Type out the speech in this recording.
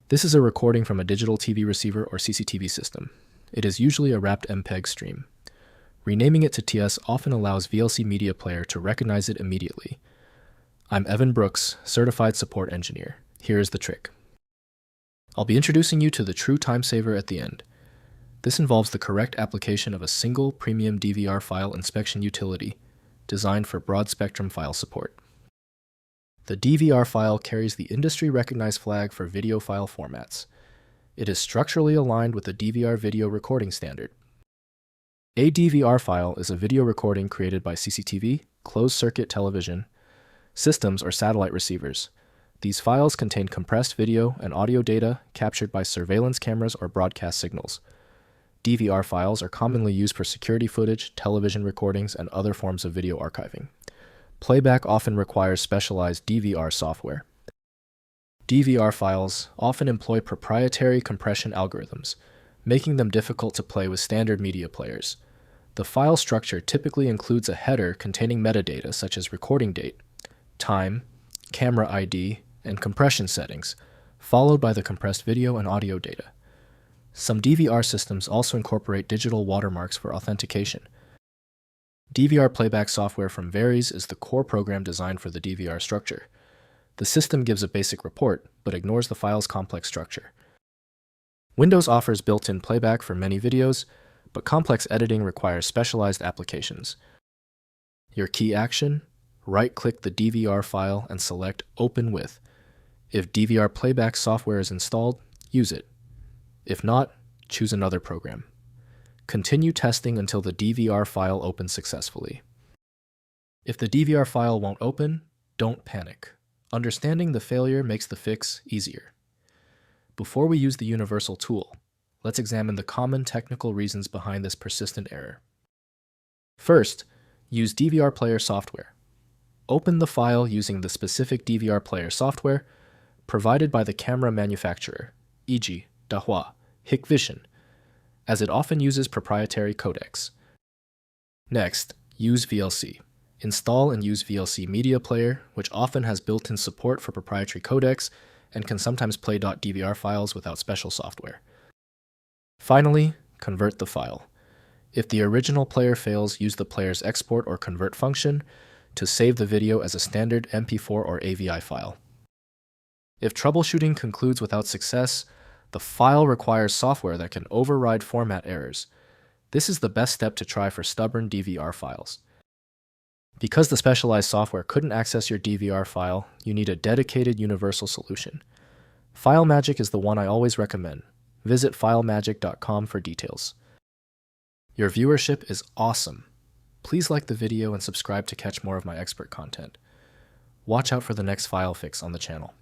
This is a recording from a digital TV receiver or CCTV system. It is usually a wrapped MPEG stream. Renaming it to TS often allows VLC Media Player to recognize it immediately. I'm Evan Brooks, Certified Support Engineer. Here is the trick. I'll be introducing you to the true time saver at the end. This involves the correct application of a single premium DVR file inspection utility designed for broad spectrum file support. The DVR file carries the industry-recognized flag for video file formats. It is structurally aligned with the DVR Video Recording standard. A DVR file is a video recording created by CCTV, closed-circuit television, systems, or satellite receivers. These files contain compressed video and audio data captured by surveillance cameras or broadcast signals. DVR files are commonly used for security footage, television recordings, and other forms of video archiving. Playback often requires specialized DVR software. DVR files often employ proprietary compression algorithms, making them difficult to play with standard media players. The file structure typically includes a header containing metadata such as recording date, time, camera ID, and compression settings, followed by the compressed video and audio data. Some DVR systems also incorporate digital watermarks for authentication. DVR playback software from Varies is the core program designed for the DVR structure. The system gives a basic report, but ignores the file's complex structure. Windows offers built-in playback for many videos, but complex editing requires specialized applications. Your key action: right-click the DVR file and select Open With. If DVR playback software is installed, use it. If not, choose another program. Continue testing until the DVR file opens successfully. If the DVR file won't open, don't panic. Understanding the failure makes the fix easier. Before we use the universal tool, let's examine the common technical reasons behind this persistent error. First, use DVR Player Software. Open the file using the specific DVR Player software provided by the camera manufacturer, e.g., Dahua, Hikvision, as it often uses proprietary codecs. Next, use VLC. Install and use VLC Media Player, which often has built-in support for proprietary codecs and can sometimes play .dvr files without special software. Finally, convert the file. If the original player fails, use the player's export or convert function to save the video as a standard MP4 or AVI file. If troubleshooting concludes without success, the file requires software that can override format errors. This is the best step to try for stubborn DVR files. Because the specialized software couldn't access your DVR file, you need a dedicated universal solution. FileMagic is the one I always recommend. Visit filemagic.com for details. Your viewership is awesome. Please like the video and subscribe to catch more of my expert content. Watch out for the next file fix on the channel.